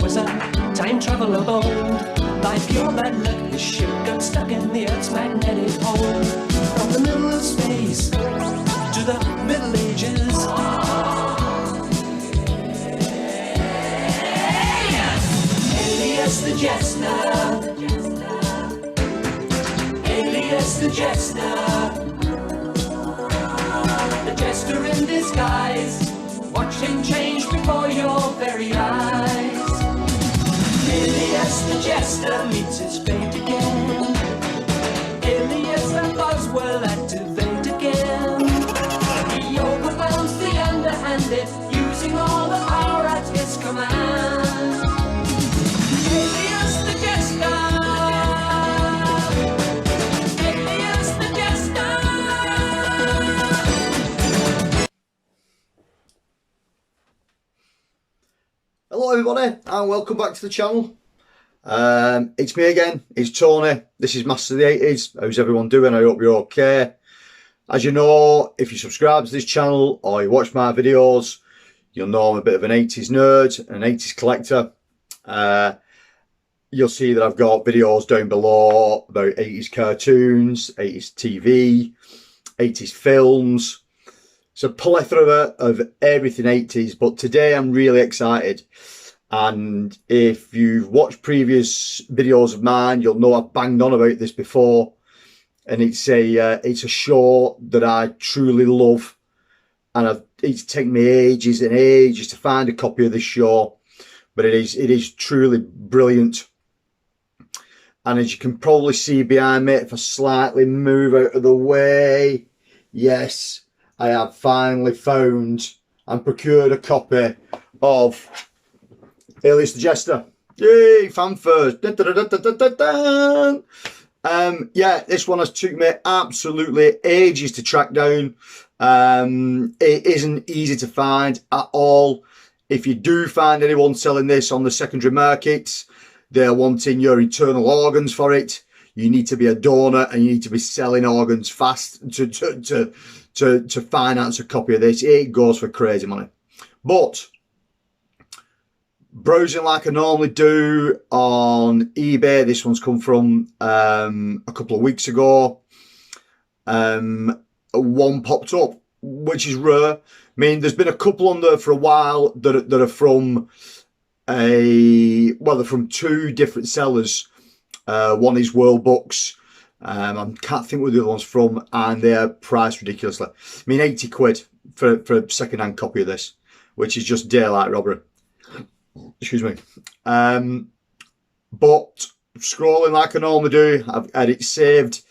was a time traveler bold. By pure bad luck, the ship got stuck in the Earth's magnetic pole. From the middle of space to the Middle Ages. Alias the Jester. Alias the Jester. The Jester in disguise. Watch him change before your very eyes. Alias the Jester meets his fate again. Alias the buzz will activate again. He overwhelms the underhanded, using all the power at his command. Alias the Jester. Alias the Jester. Hello everybody and welcome back to the channel. It's me again, it's Tony. This is Master of the 80s. How's everyone doing? I hope you're okay. As you know, if you subscribe to this channel or you watch my videos, you'll know I'm a bit of an 80s nerd, an 80s collector. You'll see that I've got videos down below about 80s cartoons, 80s TV, 80s films. It's a plethora of everything 80s, but today I'm really excited. And if you've watched previous videos of mine, you'll know I've banged on about this before. And it's a show that I truly love. And it's taken me ages and ages to find a copy of this show. But it is truly brilliant. And as you can probably see behind me, if I slightly move out of the way, yes, I have finally found and procured a copy of Alias The Jester. Yay, fanfare. Dun, dun, dun, dun, dun, dun, dun. Yeah, this one has took me absolutely ages to track down. It isn't easy to find at all. If you do find anyone selling this on the secondary markets, they're wanting your internal organs for it. You need to be a donor and you need to be selling organs fast to finance a copy of this. It goes for crazy money. But browsing like I normally do on eBay, this one's come from a couple of weeks ago. One popped up, which is rare. I mean, there's been a couple on there for a while that are from they're from two different sellers. One is World Books. I can't think what the other one's from, and they're priced ridiculously. I mean, 80 quid for a second-hand copy of this, which is just daylight robbery. Excuse me. But scrolling like I normally do, I've had it saved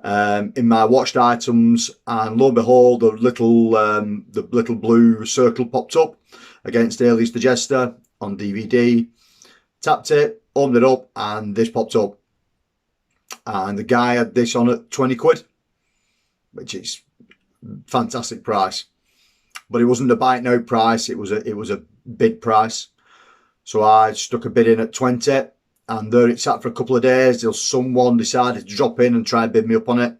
in my watched items, and lo and behold, the little blue circle popped up against Alias The Jester on DVD. Tapped it, opened it up, and this popped up. And the guy had this on at 20 quid, which is fantastic price. But it wasn't a buy it now price, it was a bid price. So I stuck a bid in at 20, and there it sat for a couple of days till someone decided to drop in and try and bid me up on it.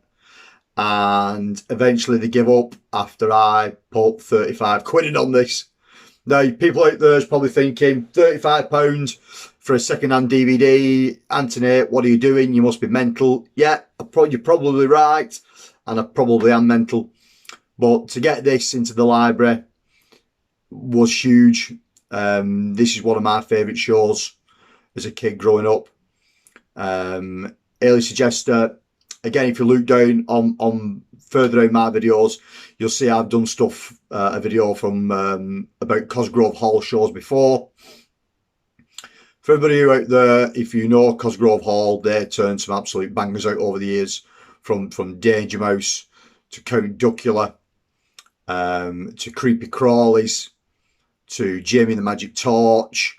And eventually they give up after I put 35 quid in on this. Now, people out there is probably thinking, £35 for a second-hand DVD. Anthony, what are you doing? You must be mental. Yeah, you're probably right, and I probably am mental. But to get this into the library was huge. This is one of my favourite shows as a kid growing up. Alias The Jester. Again, if you look down on further down my videos, you'll see I've done stuff, a video from about Cosgrove Hall shows before. For everybody out there, if you know Cosgrove Hall, they turned some absolute bangers out over the years, from Danger Mouse to Count Duckula, to Creepy Crawlies, to Jamie the Magic Torch,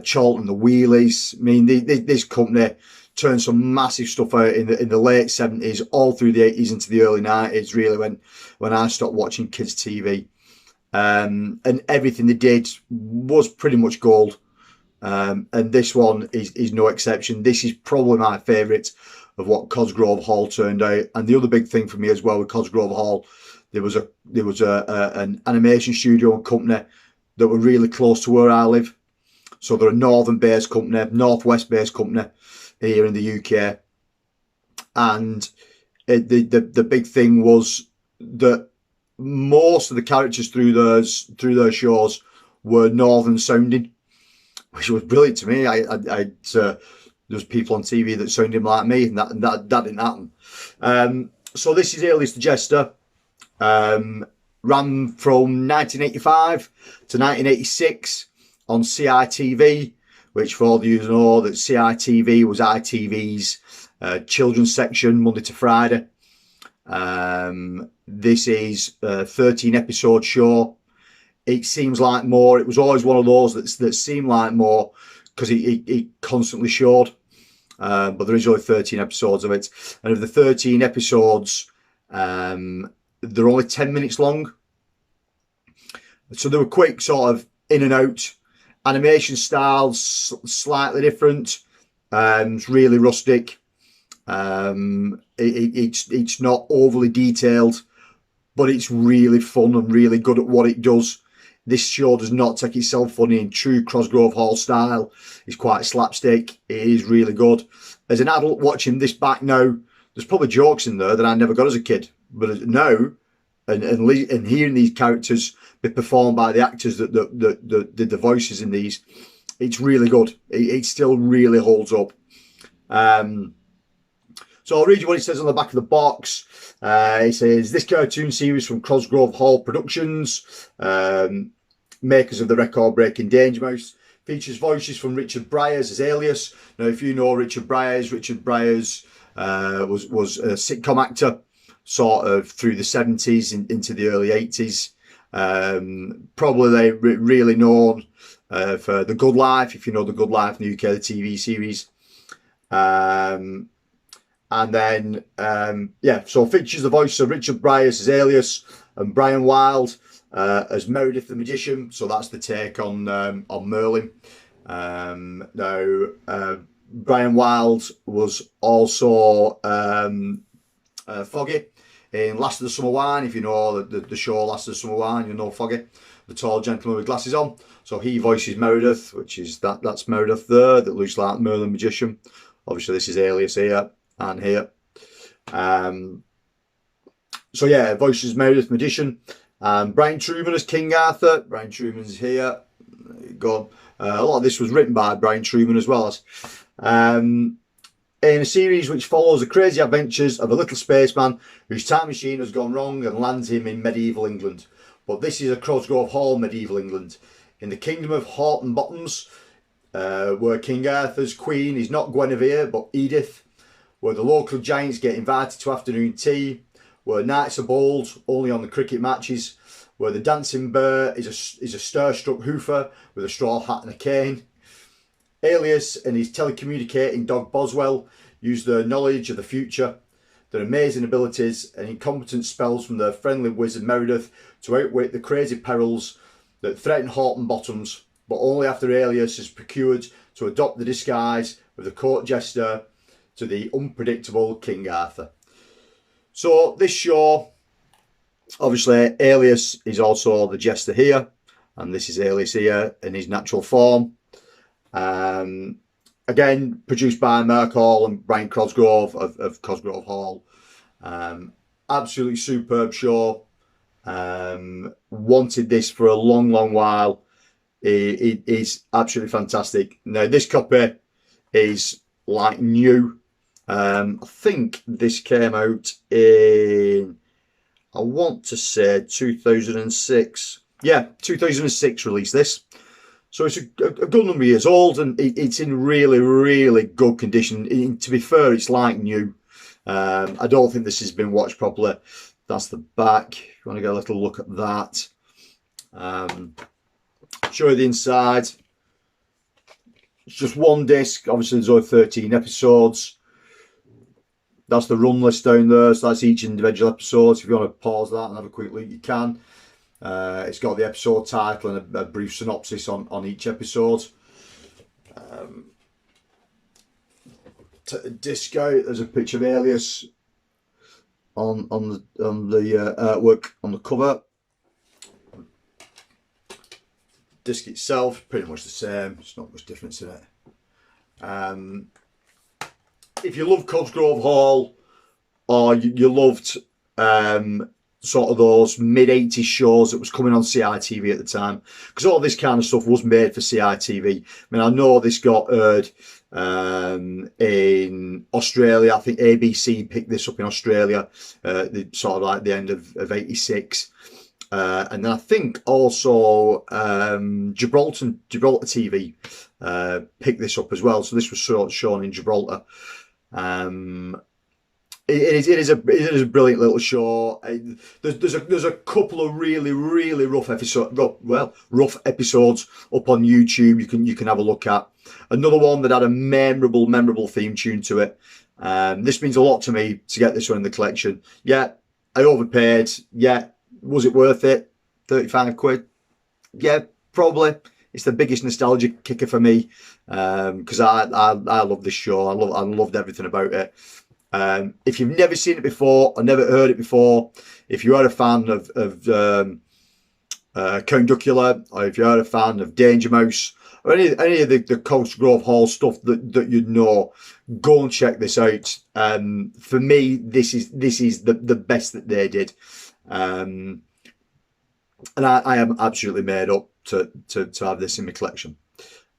Charlton the Wheelies. I mean, this company turned some massive stuff out in the late 70s, all through the 80s into the early 90s, really, when I stopped watching kids TV. And everything they did was pretty much gold. And this one is no exception. This is probably my favourite of what Cosgrove Hall turned out. And the other big thing for me as well with Cosgrove Hall, there was an animation studio and company that were really close to where I live. So they're a northern-based company, northwest-based company here in the UK. And the big thing was that most of the characters through those shows were northern sounding, which was brilliant to me. There's people on TV that sounded like me, and that didn't happen. So this is Alias The Jester. Ran from 1985 to 1986 on CITV, which for all of you who know that CITV was ITV's children's section, Monday to Friday. This is a 13 episode show. It seems like more. It was always one of those that seemed like more because it constantly showed. But there is only 13 episodes of it. And of the 13 episodes, they're only 10 minutes long. So they were quick, sort of in and out. Animation styles slightly different. It's really rustic. It's not overly detailed, but it's really fun and really good at what it does. This show does not take itself funny in true Cosgrove Hall style. It's quite slapstick. It is really good. As an adult watching this back now, there's probably jokes in there that I never got as a kid. But now, and hearing these characters be performed by the actors that did the voices in these, it's really good. It still really holds up. So I'll read you what it says on the back of the box. It says, this cartoon series from Cosgrove Hall Productions, makers of the record-breaking Danger Mouse, features voices from Richard Bryars as Alias. Now, if you know Richard Bryars was a sitcom actor, sort of through the 70s into the early 80s. Probably they really known for The Good Life, if you know The Good Life in the UK, the TV series. And then, so features the voice of Richard Bryars as Alias and Brian Wilde as Meredith the Magician. So that's the take on Merlin. Brian Wilde was also Foggy in Last of the Summer Wine. If you know the show Last of the Summer Wine, you know Foggy, the tall gentleman with glasses on. So he voices Meredith, which is that's Meredith there, that looks like Merlin the Magician. Obviously this is Alias here and here. So yeah, voices Meredith Magician. Brian Truman as King Arthur. Brian Truman's here. There you go. A lot of this was written by Brian Truman as well. In a series which follows the crazy adventures of a little spaceman whose time machine has gone wrong and lands him in medieval England. But this is a Cosgrove Hall medieval England. In the kingdom of Horton Bottoms, where King Arthur's queen is not Guinevere but Edith, where the local giants get invited to afternoon tea, where knights are bowled only on the cricket matches, where the dancing bear is a stir-struck hoofer with a straw hat and a cane. Alias and his telecommunicating dog Boswell use their knowledge of the future, their amazing abilities and incompetent spells from their friendly wizard Meredith to outwit the crazy perils that threaten Horton Bottoms, but only after Alias is procured to adopt the disguise of the court jester to the unpredictable King Arthur. So this show, obviously Alias is also the jester here, and this is Alias here in his natural form. Again, produced by Mark Hall and Brian Cosgrove of Cosgrove Hall. Absolutely superb show. Wanted this for a long while. It is absolutely fantastic. Now this copy is like new. I think this came out in, I want to say 2006. Yeah, 2006 released this. So it's a good number of years old, and it's in really good condition. To be fair, it's like new. I don't think this has been watched properly. That's the back. If you want to get a little look at that. Show you the inside. It's just one disc. Obviously, there's only 13 episodes. That's the run list down there. So that's each individual episode. So if you want to pause that and have a quick look, you can. It's got the episode title and a brief synopsis on each episode. Disc out, there's a picture of Alias on the artwork on the cover. disc itself, pretty much the same. There's not much difference in it. If you love Cosgrove Hall, or you loved sort of those mid-80s shows that was coming on CITV at the time, because all this kind of stuff was made for CITV. I mean, I know this got aired in Australia. I think ABC picked this up in Australia, sort of like the end of 86. And then I think also Gibraltar TV picked this up as well. So this was sort of shown in Gibraltar. It is a brilliant little show. There's a couple of really rough episodes up on YouTube. You can have a look at. Another one that had a memorable theme tune to it. This means a lot to me to get this one in the collection. Yeah, I overpaid. Yeah, was it worth it? 35 quid. Yeah, probably. It's the biggest nostalgia kicker for me because I love this show. I loved everything about it. If you've never seen it before or never heard it before, if you are a fan of Count Duckula, or if you're a fan of Danger Mouse, or any of the Cosgrove Hall stuff that you know, go and check this out. For me, this is the best that they did, and I am absolutely made up to have this in my collection.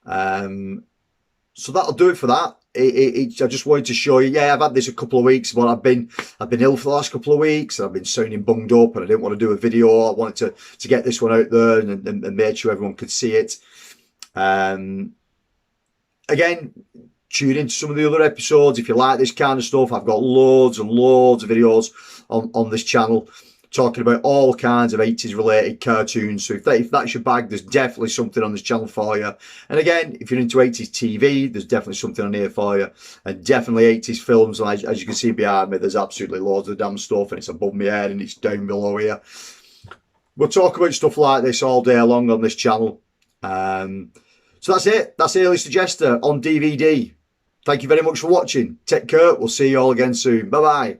So that'll do it for that. I just wanted to show you. Yeah, I've had this a couple of weeks, but I've been ill for the last couple of weeks. And I've been sounding bunged up, and I didn't want to do a video. I wanted to get this one out there and make sure everyone could see it. Again, tune into some of the other episodes if you like this kind of stuff. I've got loads and loads of videos on this channel talking about all kinds of 80s related cartoons. So if that's your bag, there's definitely something on this channel for you. And again, if you're into 80s TV, there's definitely something on here for you. And definitely 80s films. And as you can see behind me, there's absolutely loads of damn stuff, and it's above my head and it's down below here. We'll talk about stuff like this all day long on this channel. So that's it. That's Alias The Jester on DVD. Thank you very much for watching. Take care. We'll see you all again soon. Bye bye.